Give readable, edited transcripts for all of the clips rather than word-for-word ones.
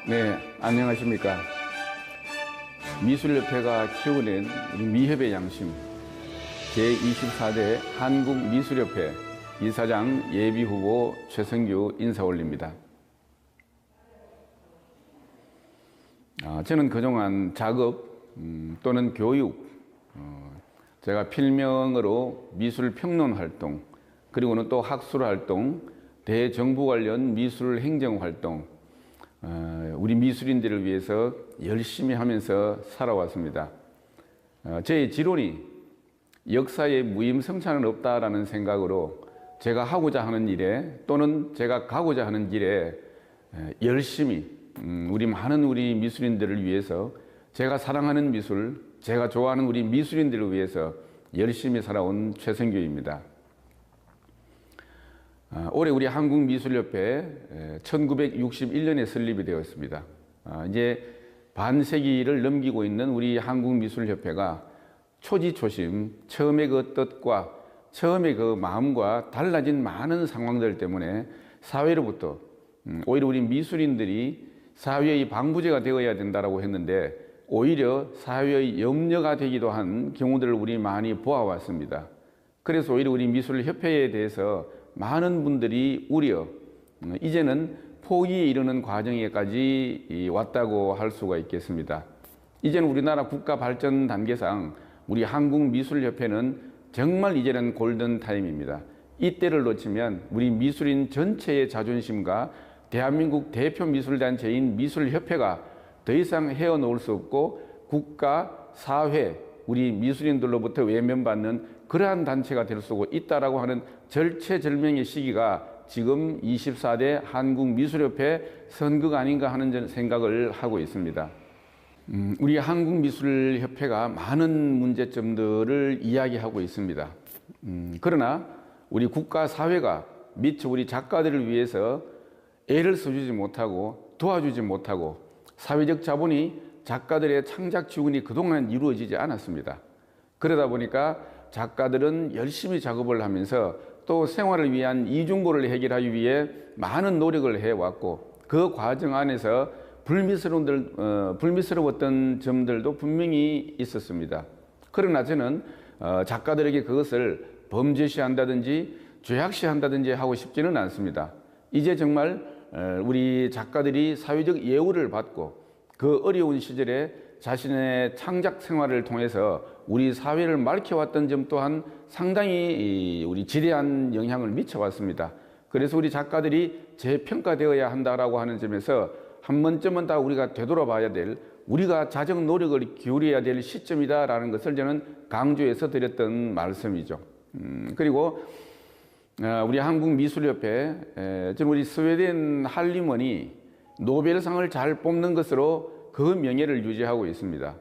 네, 안녕하십니까. 미술협회가 키워낸 우리 미협의 양심 제24대 한국미술협회 이사장 예비후보 최성규 인사 올립니다. 저는 그동안 작업 또는 교육, 제가 필명으로 미술평론 활동, 그리고는 또 학술 활동, 대정부 관련 미술 행정 활동, 우리 미술인들을 위해서 열심히 하면서 살아왔습니다. 제 지론이 역사에 무임승차는 없다라는 생각으로 제가 하고자 하는 일에 또는 제가 가고자 하는 길에 열심히 우리 미술인들을 위해서 제가 사랑하는 미술, 제가 좋아하는 우리 미술인들을 위해서 열심히 살아온 최성규입니다. 올해 우리 한국미술협회 1961년에 설립이 되었습니다. 이제 반세기를 넘기고 있는 우리 한국미술협회가 초지초심, 처음의 그 뜻과 처음의 그 마음과 달라진 많은 상황들 때문에 사회로부터 오히려 우리 미술인들이 사회의 방부제가 되어야 된다고 했는데 오히려 사회의 염려가 되기도 한 경우들을 우리 많이 보아왔습니다. 그래서 오히려 우리 미술협회에 대해서 많은 분들이 우려, 이제는 포기에 이르는 과정에까지 왔다고 할 수가 있겠습니다. 이제는 우리나라 국가 발전 단계상 우리 한국미술협회는 정말 이제는 골든타임입니다. 이때를 놓치면 우리 미술인 전체의 자존심과 대한민국 대표 미술단체인 미술협회가 더 이상 헤어놓을 수 없고 국가, 사회, 우리 미술인들로부터 외면받는 그러한 단체가 될 수 있다라고 하는 절체절명의 시기가 지금 24대 한국미술협회 선거가 아닌가 하는 생각을 하고 있습니다. 우리 한국미술협회가 많은 문제점들을 이야기하고 있습니다. 그러나 우리 국가 사회가 미처 우리 작가들을 위해서 애를 써주지 못하고 도와주지 못하고 사회적 자본이 작가들의 창작 지원이 그동안 이루어지지 않았습니다. 그러다 보니까 작가들은 열심히 작업을 하면서 또 생활을 위한 이중고를 해결하기 위해 많은 노력을 해왔고 그 과정 안에서 불미스러웠던 점들도 분명히 있었습니다. 그러나 저는 작가들에게 그것을 범죄시한다든지 죄악시한다든지 하고 싶지는 않습니다. 이제 정말 우리 작가들이 사회적 예우를 받고 그 어려운 시절에 자신의 창작 생활을 통해서 우리 사회를 밝혀왔던 점 또한 상당히 우리 지대한 영향을 미쳐왔습니다. 그래서 우리 작가들이 재평가되어야 한다라고 하는 점에서 한 번쯤은 다 우리가 되돌아봐야 될, 우리가 자정 노력을 기울여야 될 시점이다라는 것을 저는 강조해서 드렸던 말씀이죠. 그리고 우리 한국미술협회, 저는 우리 스웨덴 할리먼이 노벨상을 잘 뽑는 것으로 그 명예를 유지하고 있습니다.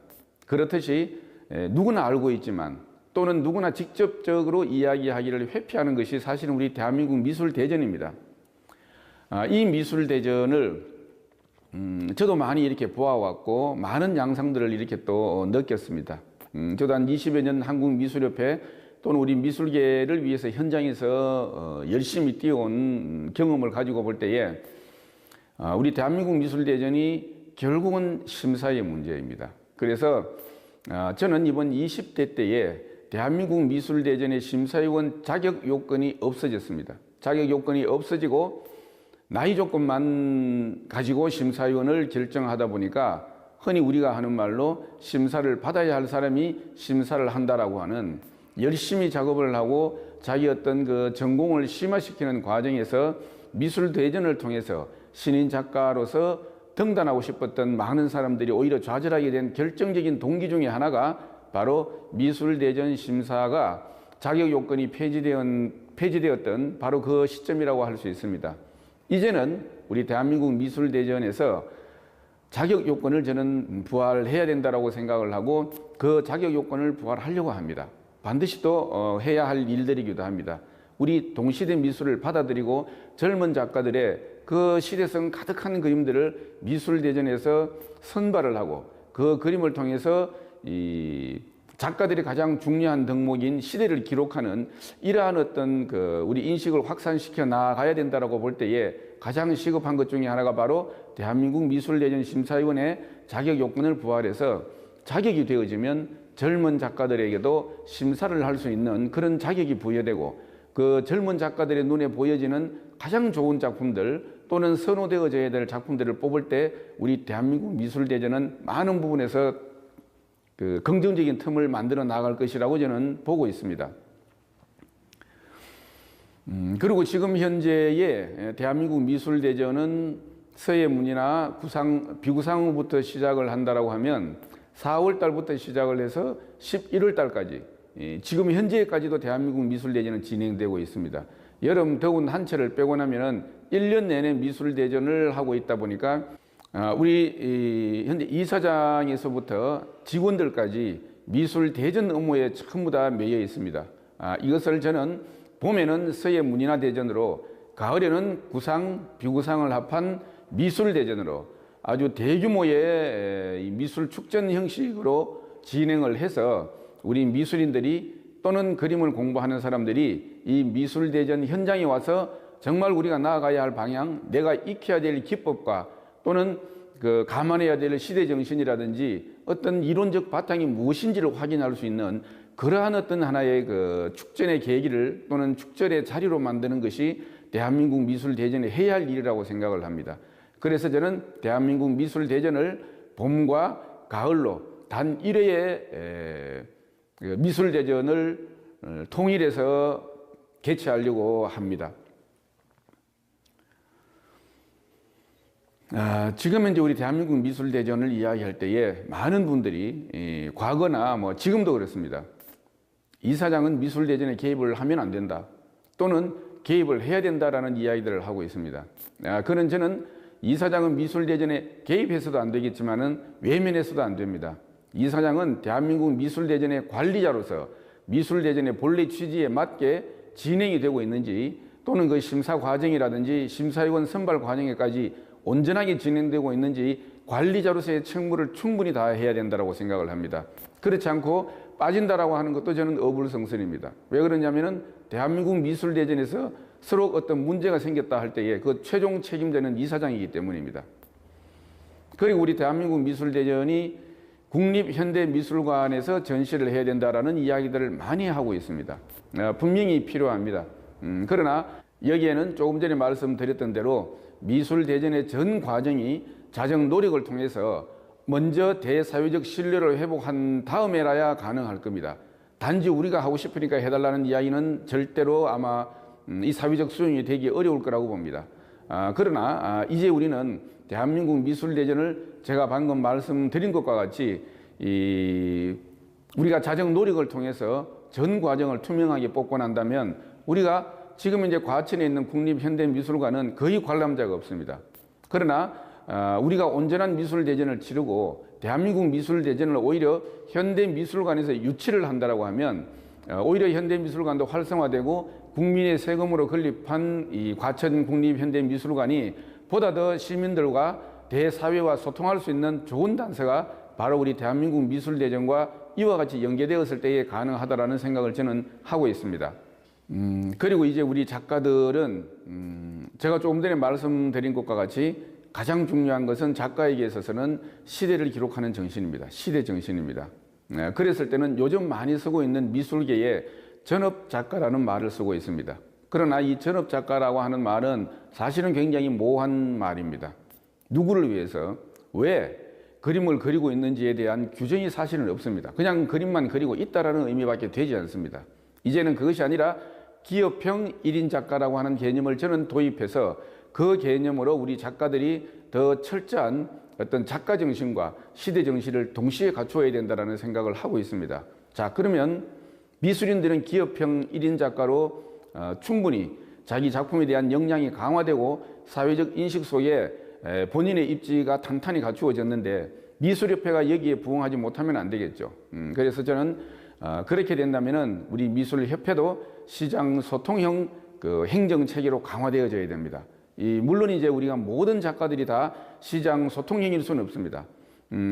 그렇듯이 누구나 알고 있지만 또는 누구나 직접적으로 이야기하기를 회피하는 것이 사실은 우리 대한민국 미술대전입니다. 이 미술대전을 저도 많이 이렇게 보아왔고 많은 양상들을 이렇게 또 느꼈습니다. 저도 한 20여 년 한국미술협회 또는 우리 미술계를 위해서 현장에서 열심히 뛰어온 경험을 가지고 볼 때에 우리 대한민국 미술대전이 결국은 심사의 문제입니다. 그래서 저는 이번 20대 때에 대한민국 미술대전의 심사위원 자격 요건이 없어졌습니다. 자격 요건이 없어지고 나이 조건만 가지고 심사위원을 결정하다 보니까 흔히 우리가 하는 말로 심사를 받아야 할 사람이 심사를 한다라고 하는, 열심히 작업을 하고 자기 어떤 그 전공을 심화시키는 과정에서 미술대전을 통해서 신인 작가로서 등단하고 싶었던 많은 사람들이 오히려 좌절하게 된 결정적인 동기 중에 하나가 바로 미술대전 심사가 자격 요건이 폐지되었던 바로 그 시점이라고 할 수 있습니다. 이제는 우리 대한민국 미술대전에서 자격 요건을 저는 부활해야 된다고 생각을 하고 그 자격 요건을 부활하려고 합니다. 반드시 또 해야 할 일들이기도 합니다. 우리 동시대 미술을 받아들이고 젊은 작가들의 그 시대성 가득한 그림들을 미술대전에서 선발을 하고 그 그림을 통해서 작가들이 가장 중요한 덕목인 시대를 기록하는 이러한 어떤 우리 인식을 확산시켜 나가야 된다라고 볼 때에 가장 시급한 것 중에 하나가 바로 대한민국 미술대전 심사위원회 자격 요건을 부활해서 자격이 되어지면 젊은 작가들에게도 심사를 할 수 있는 그런 자격이 부여되고 그 젊은 작가들의 눈에 보여지는 가장 좋은 작품들 또는 선호되어져야 될 작품들을 뽑을 때 우리 대한민국 미술대전은 많은 부분에서 긍정적인 틈을 만들어 나갈 것이라고 저는 보고 있습니다. 그리고 지금 현재의 대한민국 미술대전은 서예문이나 비구상으로부터 시작을 한다라고 하면 4월 달부터 시작을 해서 11월 달까지 지금 현재까지도 대한민국 미술대전은 진행되고 있습니다. 여름 더운 한철을 빼고 나면은 1년 내내 미술대전을 하고 있다 보니까 우리 현재 이사장에서부터 직원들까지 미술대전 업무에 전부 다 매여 있습니다. 이것을 저는 봄에는 서예문이나 대전으로 가을에는 비구상을 합한 미술대전으로 아주 대규모의 미술축전 형식으로 진행을 해서 우리 미술인들이 또는 그림을 공부하는 사람들이 이 미술대전 현장에 와서 정말 우리가 나아가야 할 방향, 내가 익혀야 될 기법과 또는 감안해야 될 시대정신이라든지 어떤 이론적 바탕이 무엇인지를 확인할 수 있는 그러한 어떤 하나의 축전의 계기를 또는 축전의 자리로 만드는 것이 대한민국 미술대전이 해야 할 일이라고 생각을 합니다. 그래서 저는 대한민국 미술대전을 봄과 가을로 단 1회의 미술대전을 통일해서 개최하려고 합니다. 지금 이제 우리 대한민국 미술대전을 이야기할 때에 많은 분들이 과거나 지금도 그렇습니다. 이사장은 미술대전에 개입을 하면 안 된다. 또는 개입을 해야 된다라는 이야기들을 하고 있습니다. 그는 저는 이사장은 미술대전에 개입해서도 안 되겠지만은 외면해서도 안 됩니다. 이사장은 대한민국 미술대전의 관리자로서 미술대전의 본래 취지에 맞게 진행이 되고 있는지 또는 그 심사 과정이라든지 심사위원 선발 과정에까지 온전하게 진행되고 있는지 관리자로서의 책무를 충분히 다해야 된다고 생각을 합니다. 그렇지 않고 빠진다라고 하는 것도 저는 어불성설입니다. 왜 그러냐면은 대한민국 미술대전에서 서로 어떤 문제가 생겼다 할 때에 그 최종 책임자는 이사장이기 때문입니다. 그리고 우리 대한민국 미술대전이 국립현대미술관에서 전시를 해야 된다라는 이야기들을 많이 하고 있습니다. 분명히 필요합니다. 그러나 여기에는 조금 전에 말씀드렸던 대로 미술대전의 전 과정이 자정 노력을 통해서 먼저 대사회적 신뢰를 회복한 다음에라야 가능할 겁니다. 단지 우리가 하고 싶으니까 해달라는 이야기는 절대로 아마 이 사회적 수용이 되기 어려울 거라고 봅니다. 그러나 이제 우리는 대한민국 미술대전을 제가 방금 말씀드린 것과 같이 우리가 자정 노력을 통해서 전 과정을 투명하게 뽑고 난다면 우리가 지금 이제 과천에 있는 국립현대미술관은 거의 관람자가 없습니다. 그러나 우리가 온전한 미술대전을 치르고 대한민국 미술대전을 오히려 현대미술관에서 유치를 한다라고 하면 오히려 현대미술관도 활성화되고 국민의 세금으로 건립한 이 과천 국립현대미술관이 보다 더 시민들과 대사회와 소통할 수 있는 좋은 단서가 바로 우리 대한민국 미술대전과 이와 같이 연계되었을 때에 가능하다라는 생각을 저는 하고 있습니다. 그리고 이제 우리 작가들은 제가 조금 전에 말씀드린 것과 같이 가장 중요한 것은 작가에게 있어서는 시대를 기록하는 정신입니다. 시대 정신입니다. 그랬을 때는 요즘 많이 쓰고 있는 미술계에 전업작가라는 말을 쓰고 있습니다. 그러나 이 전업작가라고 하는 말은 사실은 굉장히 모호한 말입니다. 누구를 위해서, 왜 그림을 그리고 있는지에 대한 규정이 사실은 없습니다. 그냥 그림만 그리고 있다라는 의미밖에 되지 않습니다. 이제는 그것이 아니라 기업형 1인 작가라고 하는 개념을 저는 도입해서 그 개념으로 우리 작가들이 더 철저한 어떤 작가 정신과 시대 정신을 동시에 갖추어야 된다는 생각을 하고 있습니다. 자, 그러면 미술인들은 기업형 1인 작가로 충분히 자기 작품에 대한 역량이 강화되고 사회적 인식 속에 본인의 입지가 탄탄히 갖추어졌는데 미술협회가 여기에 부응하지 못하면 안 되겠죠. 그래서 저는 그렇게 된다면은 우리 미술협회도 시장 소통형 행정 체계로 강화되어져야 됩니다. 물론 이제 우리가 모든 작가들이 다 시장 소통형일 수는 없습니다.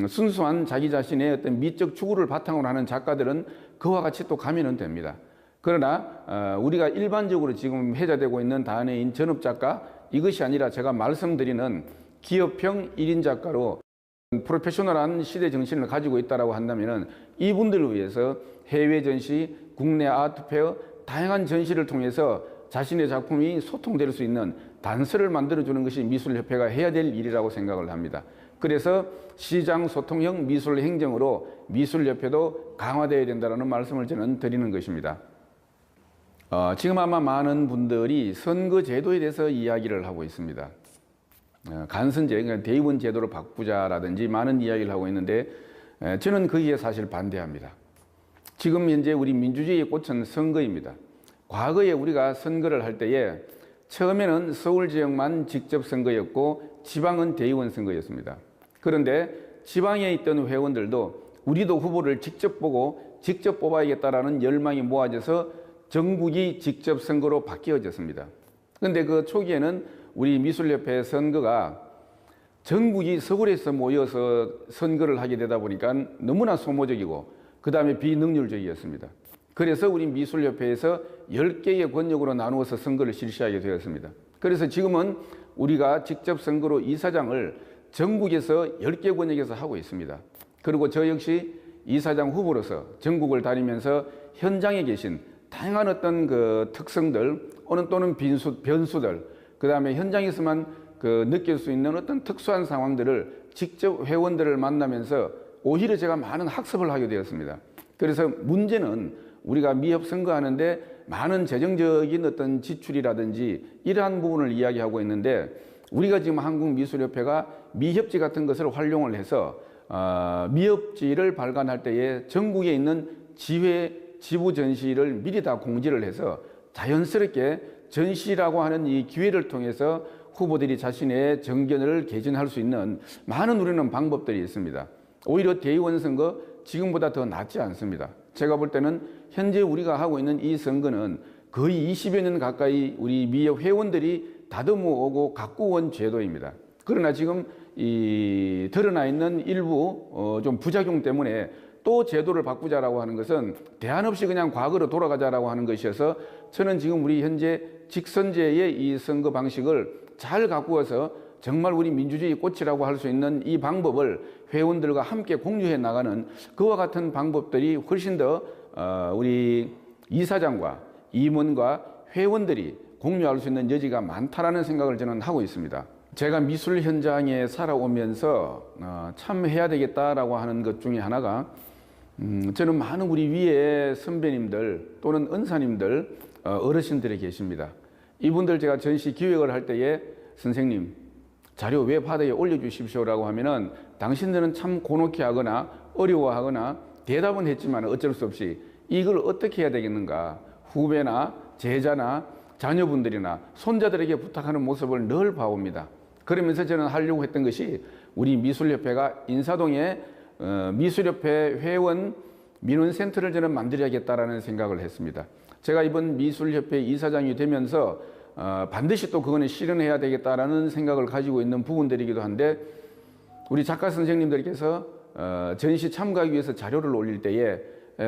순수한 자기 자신의 어떤 미적 추구를 바탕으로 하는 작가들은 그와 같이 또 가면은 됩니다. 그러나 우리가 일반적으로 지금 회자되고 있는 단어인 전업작가, 이것이 아니라 제가 말씀드리는 기업형 1인 작가로 프로페셔널한 시대 정신을 가지고 있다고 한다면 이분들을 위해서 해외 전시, 국내 아트페어, 다양한 전시를 통해서 자신의 작품이 소통될 수 있는 단서를 만들어주는 것이 미술협회가 해야 될 일이라고 생각을 합니다. 그래서 시장 소통형 미술 행정으로 미술협회도 강화되어야 된다는 말씀을 저는 드리는 것입니다. 지금 아마 많은 분들이 선거제도에 대해서 이야기를 하고 있습니다. 간선제, 그러니까 대의원 제도로 바꾸자라든지 많은 이야기를 하고 있는데 저는 거기에 사실 반대합니다. 지금 현재 우리 민주주의의 꽃은 선거입니다. 과거에 우리가 선거를 할 때에 처음에는 서울 지역만 직접 선거였고 지방은 대의원 선거였습니다. 그런데 지방에 있던 회원들도 우리도 후보를 직접 보고 직접 뽑아야겠다라는 열망이 모아져서 전국이 직접 선거로 바뀌어졌습니다. 그런데 그 초기에는 우리 미술협회 선거가 전국이 서울에서 모여서 선거를 하게 되다 보니까 너무나 소모적이고 그 다음에 비능률적이었습니다. 그래서 우리 미술협회에서 10개의 권역으로 나누어서 선거를 실시하게 되었습니다. 그래서 지금은 우리가 직접 선거로 이사장을 전국에서 10개 권역에서 하고 있습니다. 그리고 저 역시 이사장 후보로서 전국을 다니면서 현장에 계신 다양한 어떤 그 특성들 또는 변수들, 그 다음에 현장에서만 느낄 수 있는 어떤 특수한 상황들을 직접 회원들을 만나면서 오히려 제가 많은 학습을 하게 되었습니다. 그래서 문제는 우리가 미협 선거하는데 많은 재정적인 어떤 지출이라든지 이러한 부분을 이야기하고 있는데 우리가 지금 한국미술협회가 미협지 같은 것을 활용을 해서 미협지를 발간할 때에 전국에 있는 지부 전시를 미리 다 공지를 해서 자연스럽게 전시라고 하는 이 기회를 통해서 후보들이 자신의 정견을 개진할 수 있는 많은 우리는 방법들이 있습니다. 오히려 대의원 선거 지금보다 더 낫지 않습니다. 제가 볼 때는 현재 우리가 하고 있는 이 선거는 거의 20여 년 가까이 우리 미협 회원들이 다듬어 오고 가꾸어 온 제도입니다. 그러나 지금 이 드러나 있는 일부 좀 부작용 때문에 또 제도를 바꾸자라고 하는 것은 대안 없이 그냥 과거로 돌아가자라고 하는 것이어서 저는 지금 우리 현재 직선제의 이 선거 방식을 잘 가꾸어서 정말 우리 민주주의 꽃이라고 할 수 있는 이 방법을 회원들과 함께 공유해 나가는 그와 같은 방법들이 훨씬 더 우리 이사장과 임원과 회원들이 공유할 수 있는 여지가 많다라는 생각을 저는 하고 있습니다. 제가 미술 현장에 살아오면서 참 해야 되겠다라고 하는 것 중에 하나가 저는 많은 우리 위에 선배님들 또는 은사님들 어르신들이 계십니다. 이분들 제가 전시 기획을 할 때에 선생님 자료 웹하드에 올려주십시오라고 하면은 당신들은 참 곤혹해 하거나 어려워하거나 대답은 했지만 어쩔 수 없이 이걸 어떻게 해야 되겠는가 후배나 제자나 자녀분들이나 손자들에게 부탁하는 모습을 늘 봐옵니다. 그러면서 저는 하려고 했던 것이 우리 미술협회가 인사동에 미술협회 회원 민원센터를 저는 만들어야겠다라는 생각을 했습니다. 제가 이번 미술협회 이사장이 되면서 반드시 또 그거는 실현해야 되겠다라는 생각을 가지고 있는 부분들이기도 한데 우리 작가 선생님들께서 전시 참가하기 위해서 자료를 올릴 때에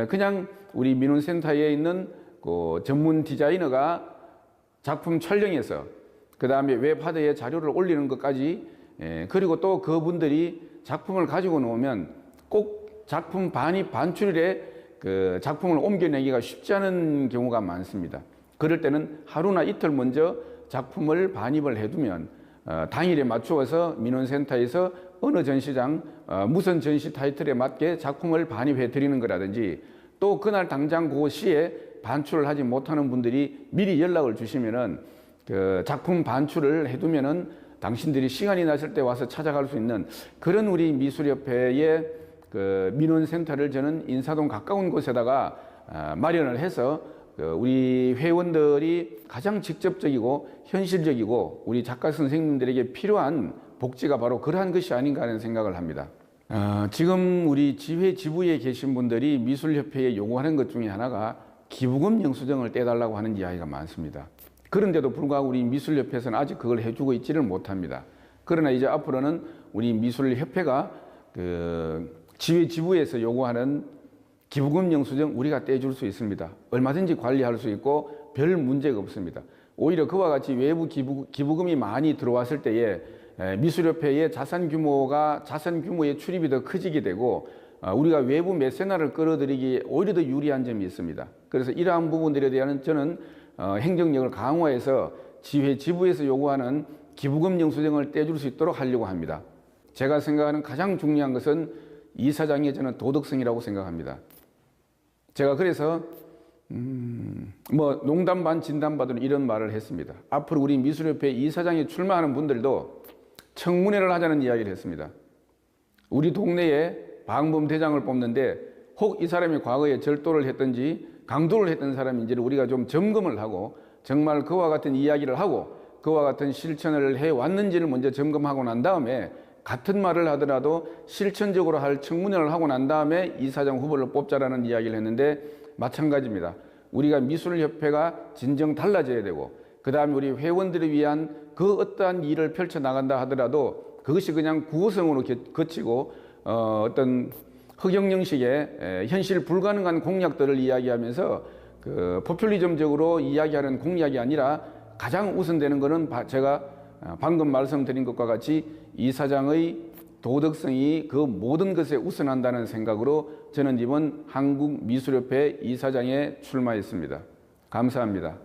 그냥 우리 민원센터에 있는 그 전문 디자이너가 작품 촬영해서 그 다음에 웹하드에 자료를 올리는 것까지 그리고 또 그분들이 작품을 가지고 놓으면 꼭 작품 반출에 그 작품을 옮겨내기가 쉽지 않은 경우가 많습니다. 그럴 때는 하루나 이틀 먼저 작품을 반입을 해두면 당일에 맞추어서 민원센터에서 어느 전시장 무슨 전시 타이틀에 맞게 작품을 반입해 드리는 거라든지 또 그날 당장 그 시에 반출을 하지 못하는 분들이 미리 연락을 주시면은 그 작품 반출을 해두면은 당신들이 시간이 나실 때 와서 찾아갈 수 있는 그런 우리 미술협회의 그 민원센터를 저는 인사동 가까운 곳에다가 마련을 해서 우리 회원들이 가장 직접적이고 현실적이고 우리 작가 선생님들에게 필요한 복지가 바로 그러한 것이 아닌가 하는 생각을 합니다. 지금 우리 지부에 계신 분들이 미술협회에 요구하는 것 중에 하나가 기부금 영수증을 떼달라고 하는 이야기가 많습니다. 그런데도 불구하고 우리 미술협회에서는 아직 그걸 해주고 있지를 못합니다. 그러나 이제 앞으로는 우리 미술협회가 그 지회 지부에서 요구하는 기부금 영수증 우리가 떼줄 수 있습니다. 얼마든지 관리할 수 있고 별 문제가 없습니다. 오히려 그와 같이 외부 기부금이 많이 들어왔을 때에 미술협회의 자산 규모의 출입이 더 커지게 되고 우리가 외부 매세나를 끌어들이기에 오히려 더 유리한 점이 있습니다. 그래서 이러한 부분들에 대한 저는 행정력을 강화해서 지회 지부에서 요구하는 기부금 영수증을 떼줄 수 있도록 하려고 합니다. 제가 생각하는 가장 중요한 것은 이사장의 저는 도덕성이라고 생각합니다. 제가 그래서 농담 반 진담 반으로 이런 말을 했습니다. 앞으로 우리 미술협회 이사장에 출마하는 분들도 청문회를 하자는 이야기를 했습니다. 우리 동네에 방범대장을 뽑는데 혹 이 사람이 과거에 절도를 했든지 강도를 했던 사람인지를 우리가 좀 점검을 하고 정말 그와 같은 이야기를 하고 그와 같은 실천을 해왔는지를 먼저 점검하고 난 다음에 같은 말을 하더라도 실천적으로 할 청문회를 하고 난 다음에 이사장 후보를 뽑자라는 이야기를 했는데 마찬가지입니다. 우리가 미술협회가 진정 달라져야 되고 그 다음에 우리 회원들을 위한 그 어떠한 일을 펼쳐나간다 하더라도 그것이 그냥 구호성으로 거치고 어떤 흑영 형식의 현실 불가능한 공약들을 이야기하면서 그 포퓰리즘적으로 이야기하는 공약이 아니라 가장 우선되는 것은 제가 방금 말씀드린 것과 같이 이사장의 도덕성이 그 모든 것에 우선한다는 생각으로 저는 이번 한국미술협회 이사장에 출마했습니다. 감사합니다.